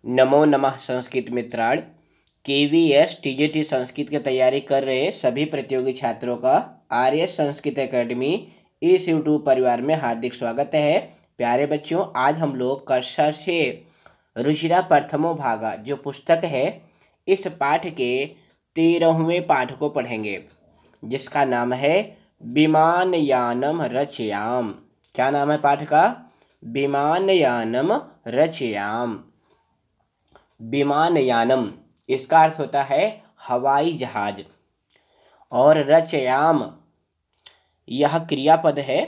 नमो नमः Sanskrit मित्राण। KVS TGT Sanskrit की तैयारी कर रहे सभी प्रतियोगी छात्रों का आर्य संस्कृत एकेडमी इस यूट्यूब परिवार में हार्दिक स्वागत है। प्यारे बच्चों, आज हम लोग कक्षा से रुचिरा प्रथमो भागा जो पुस्तक है, इस पाठ के 13वें पाठ को पढ़ेंगे, जिसका नाम है विमानयानम रचयाम। क्या नाम है पाठ का? विमानयानम रचयाम। विमानयानम इसका अर्थ होता है हवाई जहाज, और रचयाम यह क्रियापद है।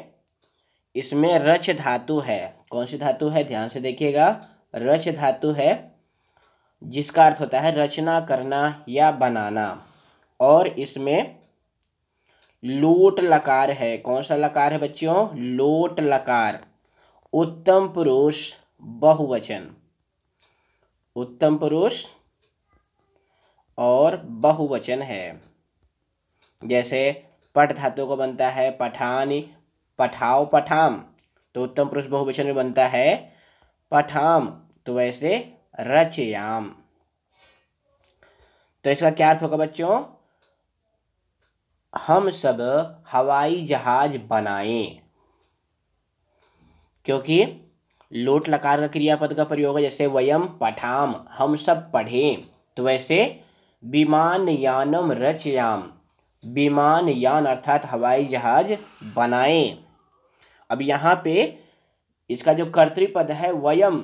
इसमें रच धातु है। कौन सी धातु है? ध्यान से देखिएगा। रच धातु है, जिसका अर्थ होता है रचना करना या बनाना। और इसमें लोट लकार है। कौन सा लकार है बच्चों? लोट लकार। उत्तम पुरुष बहुवचन, उत्तम पुरुष और बहुवचन है। जैसे पठ धातु को बनता है पठानी, पठाओ, पठाम, तो उत्तम पुरुष बहुवचन में बनता है पठाम। तो वैसे रचयाम। तो इसका क्या अर्थ होगा बच्चों? हम सब हवाई जहाज बनाएं। क्योंकि लोट लकार का क्रियापद का प्रयोग है। जैसे वयम पठाम, हम सब पढ़ें, तो वैसे विमानयानम रचयाम, विमानयान अर्थात हवाई जहाज बनाएं। अब यहाँ पे इसका जो कर्तृपद है वयम,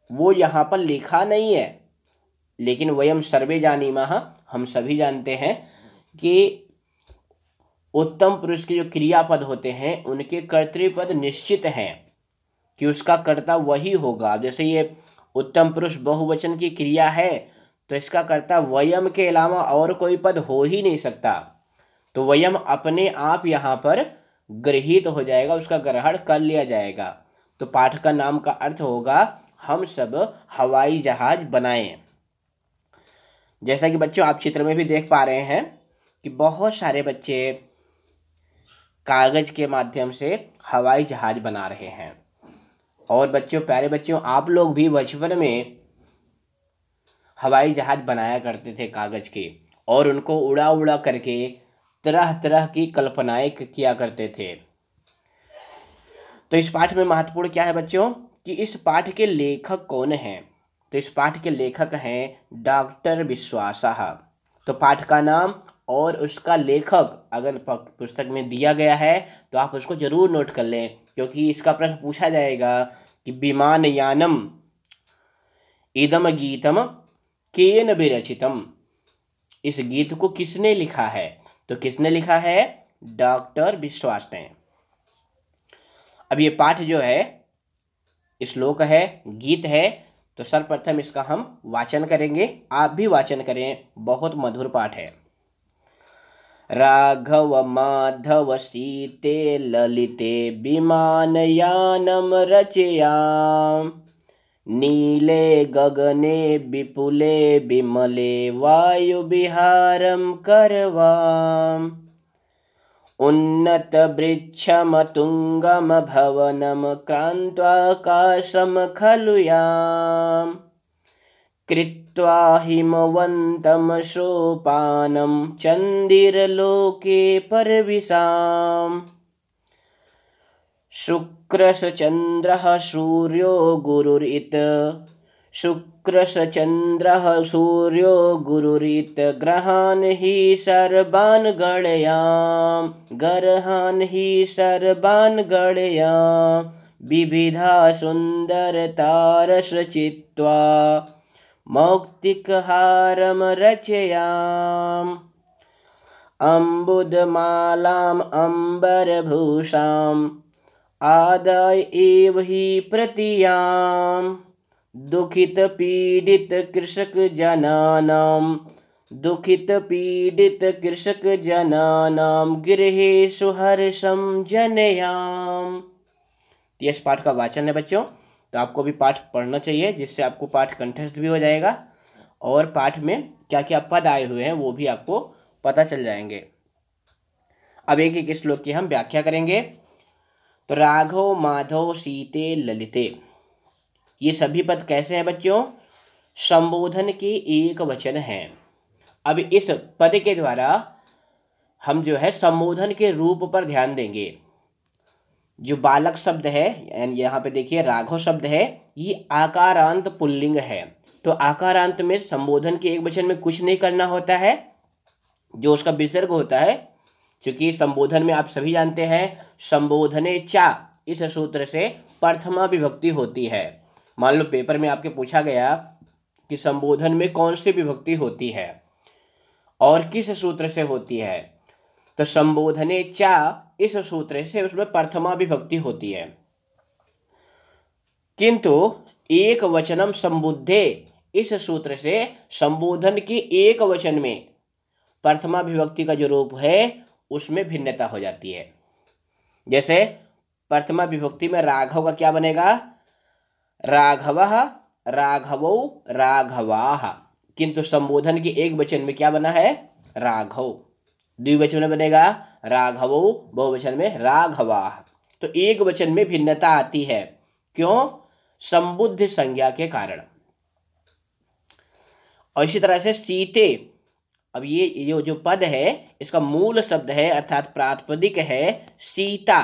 वो यहाँ पर लिखा नहीं है, लेकिन वयम सर्वे जानीमः, हम सभी जानते हैं कि उत्तम पुरुष के जो क्रियापद होते हैं उनके कर्तृपद निश्चित हैं कि उसका कर्ता वही होगा। जैसे ये उत्तम पुरुष बहुवचन की क्रिया है, तो इसका कर्ता वयम के अलावा और कोई पद हो ही नहीं सकता। तो वयम अपने आप यहाँ पर गृहीत हो जाएगा, उसका ग्रहण कर लिया जाएगा। तो पाठ का नाम का अर्थ होगा हम सब हवाई जहाज बनाएं। जैसा कि बच्चों आप चित्र में भी देख पा रहे हैं कि बहुत सारे बच्चे कागज के माध्यम से हवाई जहाज बना रहे हैं। और बच्चों, प्यारे बच्चों, आप लोग भी बचपन में हवाई जहाज बनाया करते थे कागज के, और उनको उड़ा उड़ा करके तरह तरह की कल्पनाएं किया करते थे। तो इस पाठ में महत्वपूर्ण क्या है बच्चों कि इस पाठ के लेखक कौन हैं? तो इस पाठ के लेखक हैं डॉक्टर विश्वासः। तो पाठ का नाम और उसका लेखक अगर पुस्तक में दिया गया है तो आप उसको जरूर नोट कर लें, क्योंकि इसका प्रश्न पूछा जाएगा कि विमानयानम इदम गीतम केन विरचितम, इस गीत को किसने लिखा है? तो किसने लिखा है? डॉक्टर विश्वास ने। अब ये पाठ जो है श्लोक है, गीत है, तो सर्वप्रथम इसका हम वाचन करेंगे। आप भी वाचन करें, बहुत मधुर पाठ है। राघव माधव सीते ललिते विमानयानम रचयाम, नीले गगने विपुले विमले वायुविहारं करवाम, उन्नत वृक्षम तुंगम भवनम क्रांत्वाकाशम खलु याम, कृत्वा हिमवन्तं सोपानं चन्दिरलोके परविशाम, शुक्रश्चन्द्रः सूर्यो गुरुरित, शुक्रश्चन्द्रः सूर्यो गुरुरित, ग्रहान् हि सर्वान् गणयाम, ग्रहान् हि सर्वान् गणयाम, विविधा सुन्दरतारसचित्वा मौक्तिकहारं रचयाम, अम्बुदमालाम् अम्बरभूषाम् आदाय एव हि प्रतियाम्, दुखित पीडित कृषक जनानां, दुखित पीडित कृषक जनानां गृहेषु हर्षं जनयाम। इस पाठ का वाचन है बच्चों। तो आपको भी पाठ पढ़ना चाहिए, जिससे आपको पाठ कंठस्थ भी हो जाएगा, और पाठ में क्या क्या पद आए हुए हैं वो भी आपको पता चल जाएंगे। अब एक एक श्लोक की हम व्याख्या करेंगे। तो राघव माधव सीते ललिते, ये सभी पद कैसे हैं बच्चों? संबोधन के एक वचन हैं। अब इस पद के द्वारा हम जो है संबोधन के रूप पर ध्यान देंगे। जो बालक शब्द है, यहाँ पे देखिए राघव शब्द है, ये आकारांत पुल्लिंग है। तो आकारांत में संबोधन के एक वचन में कुछ नहीं करना होता है, जो उसका विसर्ग होता है। क्योंकि संबोधन में आप सभी जानते हैं संबोधने चा, इस सूत्र से प्रथमा विभक्ति होती है। मान लो पेपर में आपके पूछा गया कि संबोधन में कौन सी विभक्ति होती है और किस सूत्र से होती है, तो संबोधने चा इस सूत्र से उसमें प्रथमा विभक्ति होती है। किंतु एक वचनम संबुद्धे, इस सूत्र से संबोधन के एक वचन में प्रथमा विभक्ति का जो रूप है उसमें भिन्नता हो जाती है। जैसे प्रथमा विभक्ति में राघव का क्या बनेगा? राघवः, राघवौ, राघवाः। किंतु संबोधन के एक वचन में क्या बना है? राघव। द्विवचन में बनेगा राघवौ, बहुवचन में राघवाः। तो एक वचन में भिन्नता आती है। क्यों? संबुद्ध संज्ञा के कारण। और इसी तरह से सीते, अब ये जो पद है इसका मूल शब्द है अर्थात प्रातिपदिक है सीता।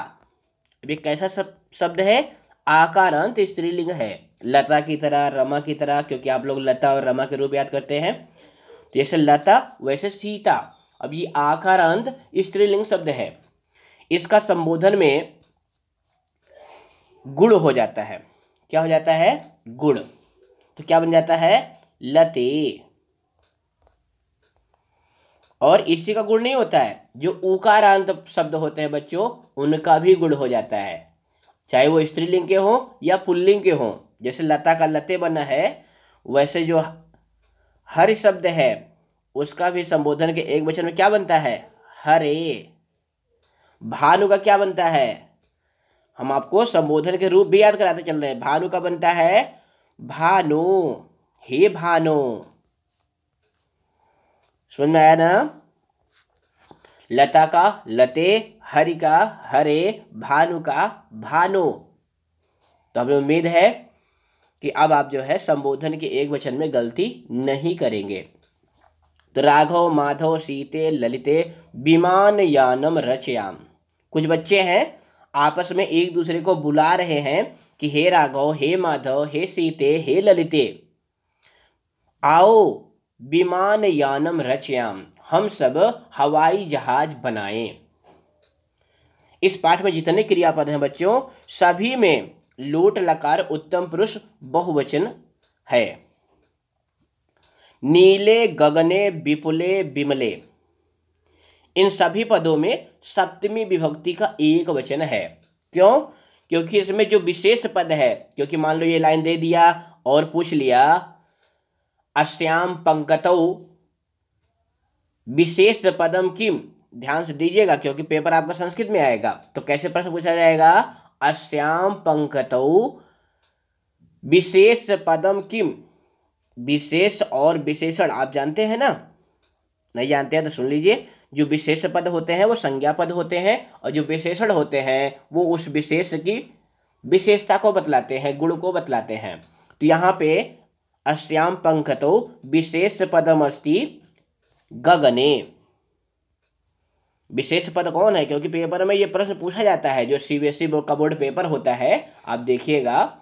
अब ये कैसा शब्द है? आकारांत स्त्रीलिंग है, लता की तरह, रमा की तरह, क्योंकि आप लोग लता और रमा के रूप याद करते हैं। तो जैसे लता वैसे सीता। अब ये आकारांत स्त्रीलिंग शब्द है, इसका संबोधन में गुण हो जाता है। क्या हो जाता है? गुण। तो क्या बन जाता है? लते। और इसी का गुण नहीं होता है, जो उकारांत शब्द होते हैं बच्चों उनका भी गुण हो जाता है, चाहे वो स्त्रीलिंग के हों या पुल्लिंग के हों। जैसे लता का लते बना है, वैसे जो हर शब्द है उसका भी संबोधन के एक वचन में क्या बनता है? हरे। भानु का क्या बनता है? हम आपको संबोधन के रूप भी याद कराते चल रहे हैं। भानु का बनता है भानु, हे भानु। समझ में आया ना? लता का लते, हरि का हरे, भानु का भानु। तो हमें उम्मीद है कि अब आप जो है संबोधन के एक वचन में गलती नहीं करेंगे। तो राघव, माधव, सीते, ललिते, विमान यानम रचयाम। कुछ बच्चे हैं आपस में एक दूसरे को बुला रहे हैं कि हे राघव, हे माधव, हे सीते, हे ललिते, आओ विमान यानम रचयाम, हम सब हवाई जहाज बनाएं। इस पाठ में जितने क्रियापद हैं बच्चों सभी में लोट लकार उत्तम पुरुष बहुवचन है। नीले, गगने, विपुले, विमले, इन सभी पदों में सप्तमी विभक्ति का एक वचन है। क्यों? क्योंकि इसमें जो विशेष पद है, क्योंकि मान लो ये लाइन दे दिया और पूछ लिया अस्याम पंकतौ विशेष पदम किम, ध्यान से दीजिएगा क्योंकि पेपर आपका संस्कृत में आएगा। तो कैसे प्रश्न पूछा जाएगा? अस्याम पंकतौ विशेष पदम किम। विशेष और विशेषण आप जानते हैं ना? नहीं जानते हैं तो सुन लीजिए। जो विशेष पद होते हैं वो संज्ञा पद होते हैं और जो विशेषण होते हैं वो उस विशेष की विशेषता को बतलाते हैं, गुण को बतलाते हैं। तो यहाँ पे अस्याम पंकतौ विशेष पदम अस्ति गगने। विशेष पद कौन है? क्योंकि पेपर में ये प्रश्न पूछा जाता है, जो सीबीएसई का बोर्ड पेपर होता है, आप देखिएगा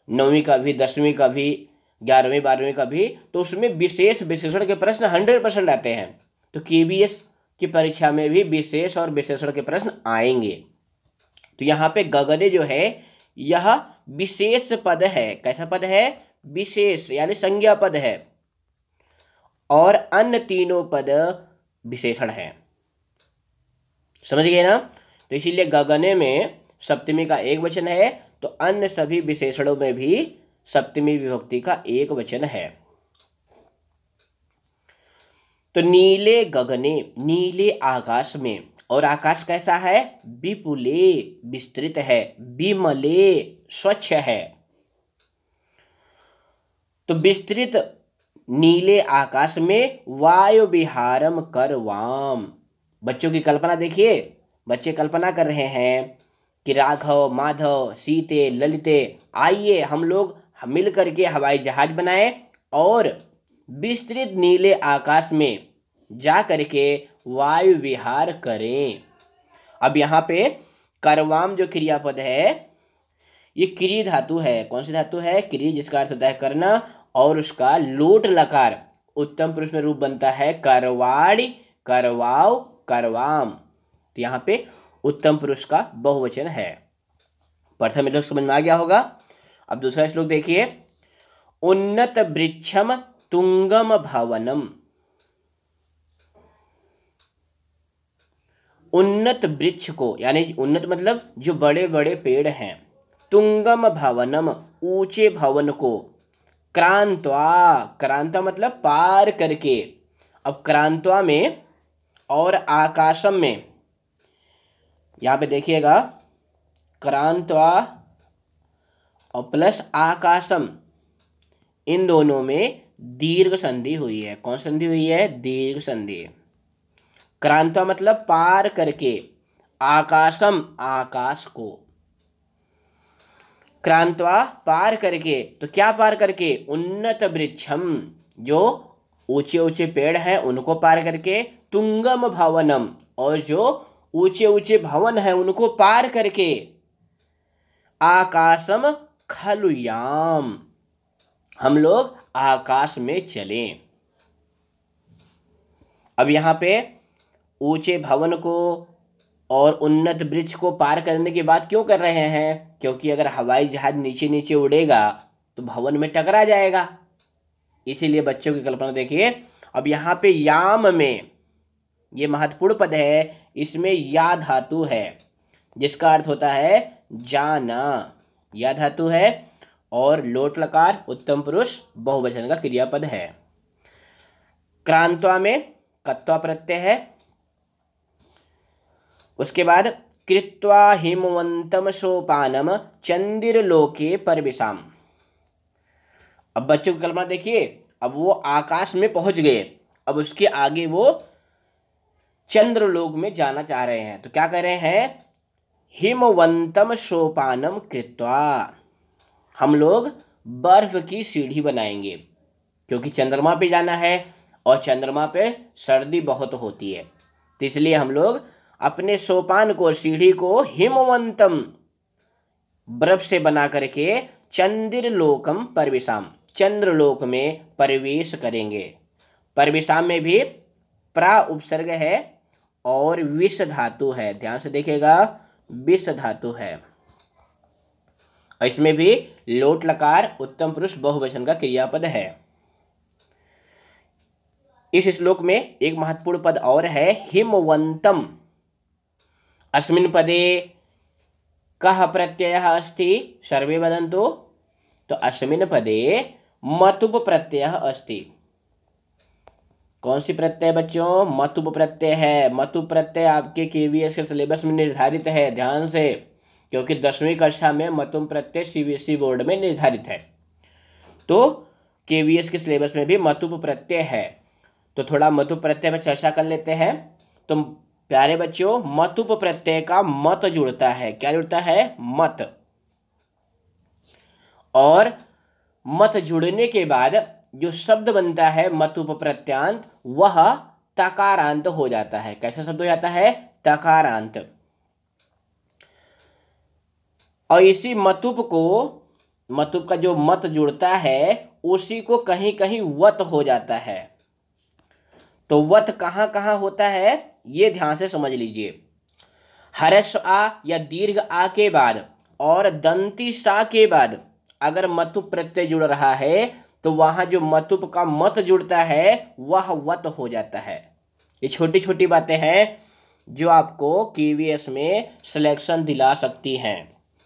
9वीं का भी, 10वीं का भी, 11वीं 12वीं का भी, तो उसमें विशेष विशेषण के प्रश्न 100% आते हैं। तो केबीएस की परीक्षा में भी विशेष और विशेषण के प्रश्न आएंगे। तो यहाँ पे गगने जो है यह विशेष पद है। कैसा पद है? विशेष, यानी संज्ञा पद है। और अन्य तीनों पद विशेषण हैं। समझ गए ना? तो इसीलिए गगने में सप्तमी का एक वचन है, तो अन्य सभी विशेषणों में भी सप्तमी विभक्ति का एक वचन है। तो नीले गगने, नीले आकाश में, और आकाश कैसा है? विपुले, विस्तृत है, विमले, स्वच्छ है। तो विस्तृत नीले आकाश में वायु विहारम करवाम। बच्चों की कल्पना देखिए, बच्चे कल्पना कर रहे हैं कि राघव, माधव, सीते, ललिते, आइए हम लोग मिल करके हवाई जहाज बनाएं और विस्तृत नीले आकाश में जा करके वायु विहार करें। अब यहाँ पे करवाम जो क्रियापद है ये क्रिय धातु है। कौन सी धातु है? क्रिय, जिसका अर्थ होता है करना, और उसका लोट लकार उत्तम पुरुष में रूप बनता है करवाड़ी, करवाओ, करवाम। तो यहाँ पे उत्तम पुरुष का बहुवचन है। प्रथम श्लोक समझ में आ गया होगा। अब दूसरा श्लोक देखिए। उन्नत वृक्षम तुंगम भवनम। उन्नत वृक्ष को, यानी उन्नत मतलब जो बड़े बड़े पेड़ हैं, तुंगम भवनम ऊंचे भवन को, क्रांत्वा, क्रांत्वा मतलब पार करके। अब क्रांत्वा में और आकाशम में, यहाँ पे देखिएगा क्रांत्वा और प्लस आकाशम, इन दोनों में दीर्घ संधि हुई है। कौन संधि हुई है? दीर्घ संधि। क्रांत्वा मतलब पार करके, आकाशम आकाश को, क्रांत्वा पार करके। तो क्या पार करके? उन्नत वृक्षम, जो ऊंचे ऊंचे पेड़ हैं उनको पार करके, तुंगम भवनम, और जो ऊंचे ऊंचे भवन हैं उनको पार करके, आकाशम खलुयाम, हम लोग आकाश में चलें। अब यहाँ पे ऊंचे भवन को और उन्नत वृक्ष को पार करने के बाद क्यों कर रहे हैं? क्योंकि अगर हवाई जहाज नीचे नीचे उड़ेगा तो भवन में टकरा जाएगा, इसीलिए बच्चों की कल्पना देखिए। अब यहाँ पे याम में, ये महत्वपूर्ण पद है, इसमें या धातु है जिसका अर्थ होता है जाना, या धातु है, और लोट लकार उत्तम पुरुष बहुवचन का क्रियापद है। क्रांत्वा में कत्वा प्रत्यय है। उसके बाद कृत्वा हिमवंतम सोपानम चंदिरलोके परविशाम। अब बच्चों की कल्पना देखिए, अब वो आकाश में पहुंच गए, अब उसके आगे वो चंद्रलोक में जाना चाह रहे हैं। तो क्या कर रहे हैं? हिमवंतम सोपानम कृत्वा, हम लोग बर्फ की सीढ़ी बनाएंगे, क्योंकि चंद्रमा पे जाना है और चंद्रमा पे सर्दी बहुत होती है, तो इसलिए हम लोग अपने सोपान को, सीढ़ी को हिमवंतम बर्फ से बना करके चंद्रलोकम परविशाम, चंद्रलोक में प्रवेश करेंगे। परविशाम में भी प्रा उपसर्ग है और विष धातु है, ध्यान से देखिएगा, विष धातु है। इसमें भी लोट लकार उत्तम पुरुष बहुवचन का क्रियापद है। इस श्लोक में एक महत्वपूर्ण पद और है, हिमवंतम। अस्मिन् पदे कः प्रत्ययः अस्ति? सर्वे वदन्तु। तो अस्मिन् पदे मतुप प्रत्ययः अस्ति। कौन सी प्रत्यय बच्चों? मतुप प्रत्यय है। मतुप प्रत्यय आपके केवीएस के सिलेबस में निर्धारित है, ध्यान से, क्योंकि 10वीं कक्षा में मतुप प्रत्यय सीबीएसई बोर्ड में निर्धारित है, तो केवीएस के सिलेबस में भी मतुप प्रत्यय है। तो थोड़ा मतुप प्रत्यय पर चर्चा कर लेते हैं। तो प्यारे बच्चों, मतुप प्रत्यय का मत जुड़ता है। क्या जुड़ता है? मत। और मत जुड़ने के बाद जो शब्द बनता है मतुप प्रत्यांत, वह तकारांत हो जाता है। कैसा शब्द हो जाता है? तकारांत। और इसी मतुप को, मतुप का जो मत जुड़ता है उसी को कहीं कहीं वत हो जाता है। तो वत कहाँ कहाँ होता है ये ध्यान से समझ लीजिए। हर्ष आ या दीर्घ आ के बाद और दंती सा के बाद अगर मतुप प्रत्यय जुड़ रहा है तो वहाँ जो मतुप का मत जुड़ता है वह वत हो जाता है। ये छोटी छोटी बातें हैं जो आपको केवीएस में सिलेक्शन दिला सकती हैं।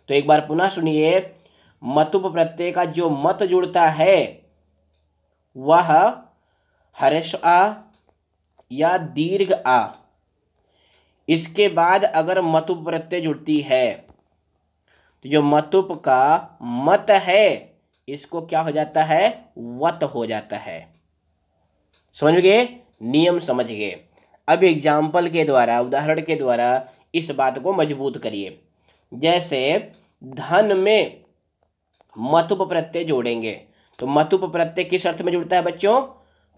तो एक बार पुनः सुनिए, मतुप प्रत्यय का जो मत जुड़ता है वह हर्ष आ या दीर्घ आ, इसके बाद अगर मतुप प्रत्यय जुड़ती है तो जो मतुप का मत है इसको क्या हो जाता है? वत हो जाता है। समझ गए? नियम समझ गए। अब एग्जाम्पल के द्वारा, उदाहरण के द्वारा इस बात को मजबूत करिए। जैसे धन में मतुप प्रत्यय जोड़ेंगे तो मतुप प्रत्यय किस अर्थ में जुड़ता है बच्चों?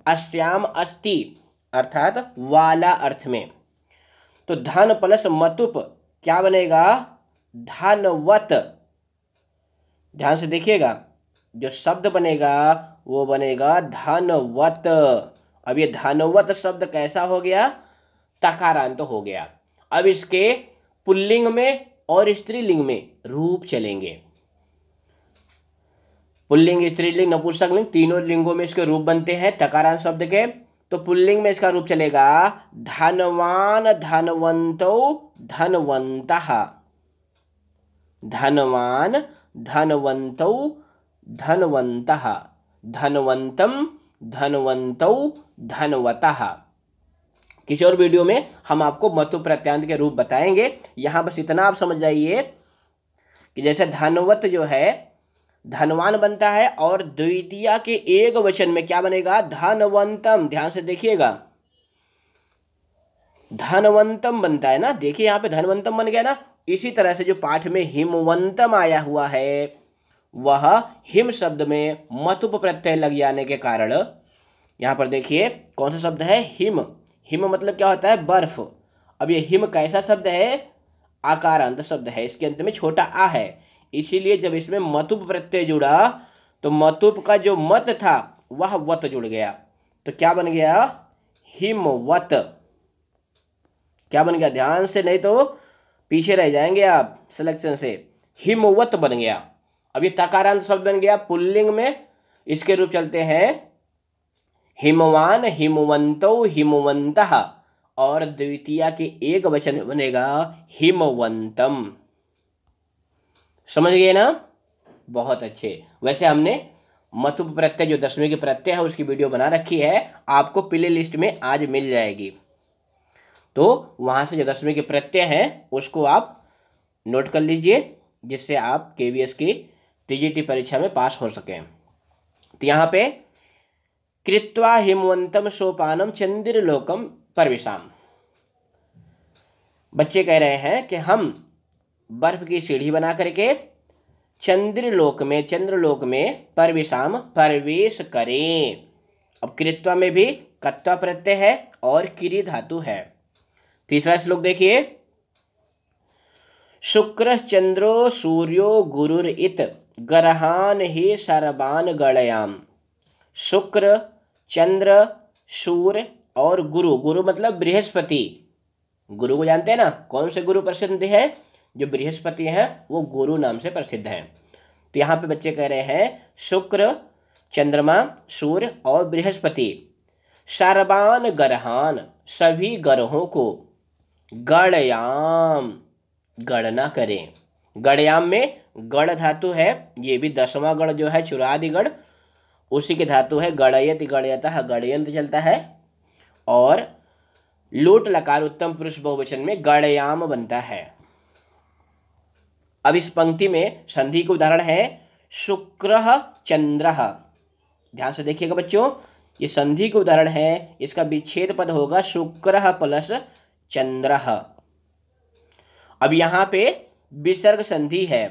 अस्याम अस्ति अर्थात वाला अर्थ में। तो धन प्लस मतुप क्या बनेगा? धनवत। ध्यान से देखिएगा, जो शब्द बनेगा वो बनेगा धनवत। अब ये धनवत शब्द कैसा हो गया? तकारांत हो गया। अब इसके पुल्लिंग में और स्त्रीलिंग में रूप चलेंगे। पुल्लिंग, स्त्रीलिंग, नपुंसकलिंग तीनों लिंगों में इसके रूप बनते हैं तकारांत शब्द के। तो पुल्लिंग में इसका रूप चलेगा धनवान धनवंतौ धनवंतः, धनवान धनवंतौ धनवंतः, धनवंतम धनवंतौ धनवतः। किसी और वीडियो में हम आपको मतु प्रत्यांत के रूप बताएंगे। यहाँ बस इतना आप समझ जाइए कि जैसे धनवत जो है धनवान बनता है और द्वितीया के एक वचन में क्या बनेगा? धनवंतम। ध्यान से देखिएगा, धनवंतम बनता है ना। देखिए यहाँ पे धनवंतम बन गया ना। इसी तरह से जो पाठ में हिमवंतम आया हुआ है वह हिम शब्द में मतुप प्रत्यय लग जाने के कारण यहाँ पर देखिए कौन सा शब्द है? हिम। हिम मतलब क्या होता है? बर्फ। अब ये हिम कैसा शब्द है? आकारांत शब्द है, इसके अंत में छोटा आ है। इसीलिए जब इसमें मतुप प्रत्यय जुड़ा तो मतुप का जो मत था वह वत जुड़ गया। तो क्या बन गया? हिमवत। क्या बन गया? ध्यान से, नहीं तो पीछे रह जाएंगे आप सिलेक्शन से। हिमवत बन गया। अब ये तकारांत शब्द बन गया। पुल्लिंग में इसके रूप चलते हैं हिमवान हिमवंतौ हिमवंतः, और द्वितीया के एक वचन में बनेगा हिमवंतम। समझ गए ना? बहुत अच्छे। वैसे हमने मतुप प्रत्यय जो 10वें के प्रत्यय है उसकी वीडियो बना रखी है, आपको प्ले लिस्ट में आज मिल जाएगी। तो वहाँ से जो 10वें के प्रत्यय हैं उसको आप नोट कर लीजिए, जिससे आप KVS की TGT परीक्षा में पास हो सकें। तो यहाँ पे कृत्वा हिमवंतम सोपानम चंद्रलोकम परविशाम, बच्चे कह रहे हैं कि हम बर्फ की सीढ़ी बना करके चंद्रलोक में परविशाम प्रवेश करें। अब कृत्वा में भी कत्वा प्रत्यय है और किरी धातु है। तीसरा श्लोक देखिए, शुक्र चंद्रो सूर्यो गुरुर इत ग्रहान ही सर्वान गणयाम। शुक्र, चंद्र, सूर्य और गुरु। गुरु मतलब बृहस्पति। गुरु को जानते हैं ना? कौन से गुरु प्रसिद्ध है? जो बृहस्पति हैं वो गुरु नाम से प्रसिद्ध हैं। तो यहाँ पे बच्चे कह रहे हैं शुक्र, चंद्रमा, सूर्य और बृहस्पति सर्वान ग्रहान सभी ग्रहों को गणयाम गणना करें। गणयाम में गण धातु है, ये भी 10वां गण जो है चुरादि गण उसी की धातु है। गणयति गणयतः गणयंत्र चलता है, और लोट लकार उत्तम पुरुष बहुवचन में गणयाम बनता है। अब इस पंक्ति में संधि के उदाहरण है शुक्रः चंद्रः। ध्यान से देखिएगा बच्चों, ये संधि के उदाहरण है। इसका विच्छेद पद होगा शुक्रः प्लस चंद्रः। अब यहाँ पे विसर्ग संधि है।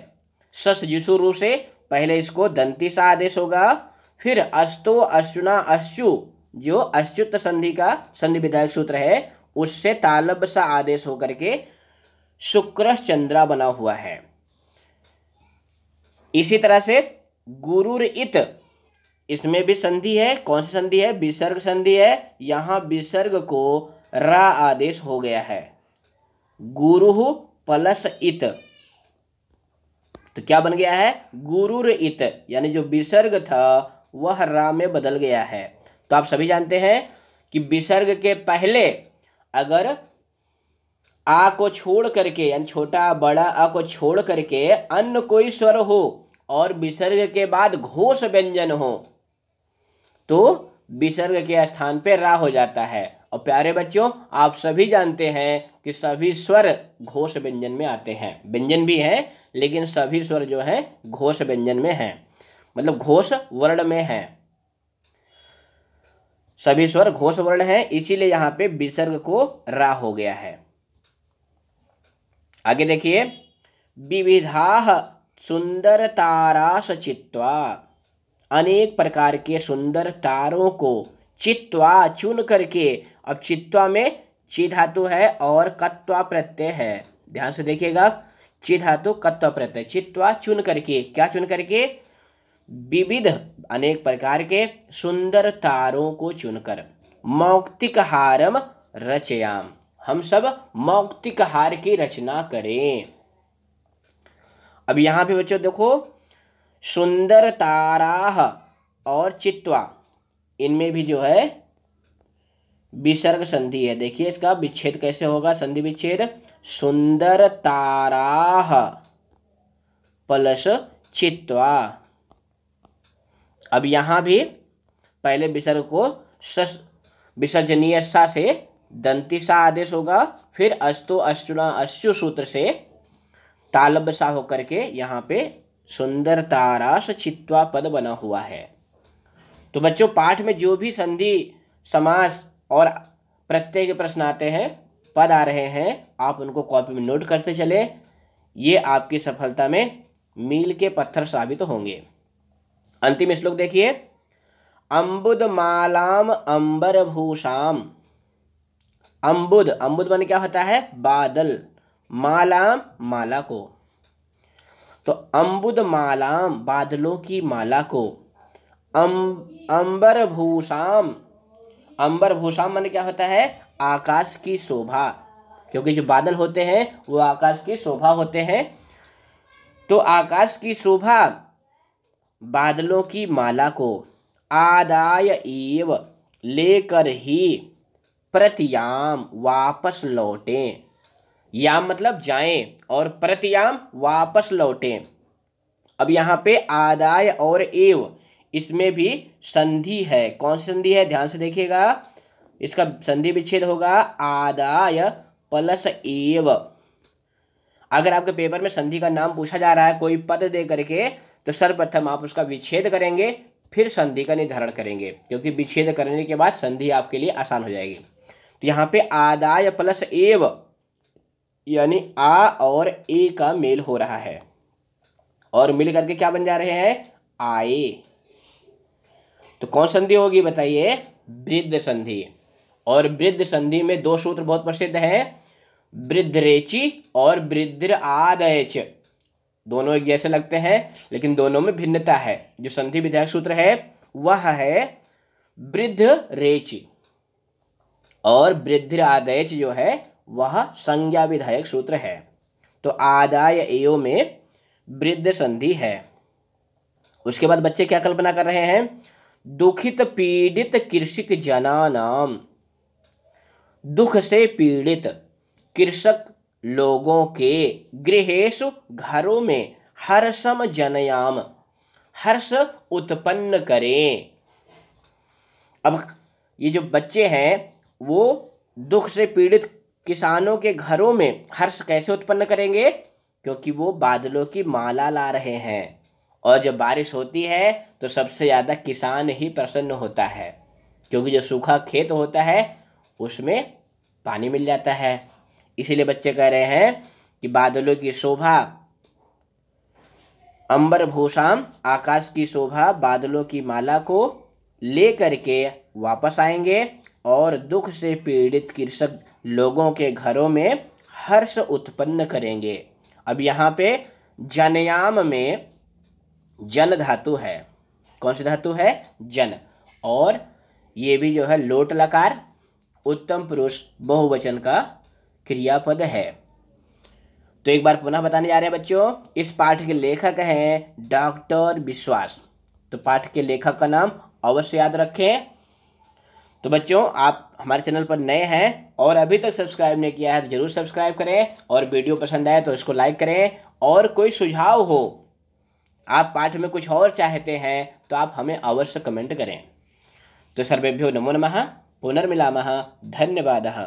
सस जिसु रू से पहले इसको दंती सा आदेश होगा, फिर अस्तो अश्विना अश्चु जो अच्युत संधि का संधि विधायक सूत्र है उससे तालब सा आदेश होकर के शुक्र चंद्रा बना हुआ है। इसी तरह से गुरुर इत, इसमें भी संधि है। कौन सी संधि है? विसर्ग संधि है। यहाँ विसर्ग को रा आदेश हो गया है, गुरु प्लस इत। तो क्या बन गया है? गुरुर इत, यानी जो विसर्ग था वह रा में बदल गया है। तो आप सभी जानते हैं कि विसर्ग के पहले अगर आ को छोड़ करके, यानी छोटा बड़ा आ को छोड़ करके अन्य कोई स्वर हो और विसर्ग के बाद घोष व्यंजन हो तो विसर्ग के स्थान पे रा हो जाता है। और प्यारे बच्चों, आप सभी जानते हैं कि सभी स्वर घोष व्यंजन में आते हैं। व्यंजन भी हैं लेकिन सभी स्वर जो हैं घोष व्यंजन में हैं, मतलब घोष वर्ण में हैं। सभी स्वर घोष वर्ण हैं, इसीलिए यहाँ पे विसर्ग को रा हो गया है। आगे देखिए, विविधाः सुंदरतारास चित्वा, अनेक प्रकार के सुंदर तारों को चित्वा चुन करके। अब चित्वा में ची धातु है और कत्वा प्रत्यय है, ध्यान से देखिएगा। ची धातु कत्वा प्रत्यय, चित्वा चुन करके, क्या चुन करके? विविध अनेक प्रकार के सुंदर तारों को चुनकर। मौक्तिक हारम रचयाम, हम सब मौक्तिक हार की रचना करें। अब यहाँ पे बच्चों देखो, सुंदर ताराह और चित्वा, इनमें भी जो है विसर्ग संधि है। देखिए इसका विच्छेद कैसे होगा, संधि विच्छेद। सुंदर ताराह प्लस चित्वा। अब यहाँ भी पहले विसर्ग को विसर्जनीय सा से दंती सा आदेश होगा, फिर अस्तु अश्चुना अश्चु सूत्र से तालब सा होकर के यहाँ पे सुंदर तारास चित्वा पद बना हुआ है। तो बच्चों पाठ में जो भी संधि समास और प्रत्यय के प्रश्न आते हैं, पद आ रहे हैं, आप उनको कॉपी में नोट करते चले। ये आपकी सफलता में मील के पत्थर साबित होंगे। अंतिम श्लोक देखिए। अम्बुद मालाम अंबर भूषाम। अम्बुद, अम्बुद माने क्या होता है? बादल। मालाम, माला को। तो अम्बुद मालाम, बादलों की माला को। अंबर भूषाम, अंबर भूषाम माने क्या होता है? आकाश की शोभा, क्योंकि जो बादल होते हैं वो आकाश की शोभा होते हैं। तो आकाश की शोभा बादलों की माला को आदाय एव, लेकर ही, प्रतियाम, वापस लौटें। याम मतलब जाएं और प्रतियाम वापस लौटें। अब यहाँ पे आदाय और एव, इसमें भी संधि है। कौन सी संधि है? ध्यान से देखिएगा। इसका संधि विच्छेद होगा आदाय प्लस एव। अगर आपके पेपर में संधि का नाम पूछा जा रहा है कोई पद दे करके, तो सर्वप्रथम आप उसका विच्छेद करेंगे, फिर संधि का निर्धारण करेंगे, क्योंकि विच्छेद करने के बाद संधि आपके लिए आसान हो जाएगी। तो यहाँ पे आदाय प्लस एव, यानी आ और ए का मेल हो रहा है, और मिल करके क्या बन जा रहे हैं? आए। तो कौन संधि होगी बताइए? वृद्ध संधि। और वृद्ध संधि में दो सूत्र बहुत प्रसिद्ध हैं, वृद्धरेचि और वृद्ध आदयच। दोनों एक जैसे लगते हैं, लेकिन दोनों में भिन्नता है। जो संधि विधायक सूत्र है वह है वृद्धरेचि, और वृद्ध आदयच जो है वह संज्ञा विधायक सूत्र है। तो आदाय एव में वृद्ध संधि है। उसके बाद बच्चे क्या कल्पना कर रहे हैं? दुखित पीड़ित कृषक जना नाम। दुख से पीड़ित कृषक लोगों के गृहेषु, घरों में, हर्षम जनयाम, हर्ष उत्पन्न करें। अब ये जो बच्चे हैं वो दुख से पीड़ित किसानों के घरों में हर्ष कैसे उत्पन्न करेंगे? क्योंकि वो बादलों की माला ला रहे हैं, और जब बारिश होती है तो सबसे ज़्यादा किसान ही प्रसन्न होता है, क्योंकि जो सूखा खेत होता है उसमें पानी मिल जाता है। इसीलिए बच्चे कह रहे हैं कि बादलों की शोभा, अंबर भूषाम, आकाश की शोभा बादलों की माला को ले करके वापस आएंगे, और दुख से पीड़ित कृषक लोगों के घरों में हर्ष उत्पन्न करेंगे। अब यहाँ पे जनयाम में जन धातु है। कौन सी धातु है? जन। और ये भी जो है लोट लकार उत्तम पुरुष बहुवचन का क्रियापद है। तो एक बार पुनः बताने जा रहे हैं बच्चों, इस पाठ के लेखक हैं डॉक्टर विश्वास। तो पाठ के लेखक का नाम अवश्य याद रखें। तो बच्चों आप हमारे चैनल पर नए हैं और अभी तक सब्सक्राइब नहीं किया है तो जरूर सब्सक्राइब करें, और वीडियो पसंद आए तो इसको लाइक करें। और कोई सुझाव हो, आप पाठ में कुछ और चाहते हैं, तो आप हमें अवश्य कमेंट करें। तो सर्वेभ्यो नमो नमः, पुनर्मिलामः, धन्यवादः।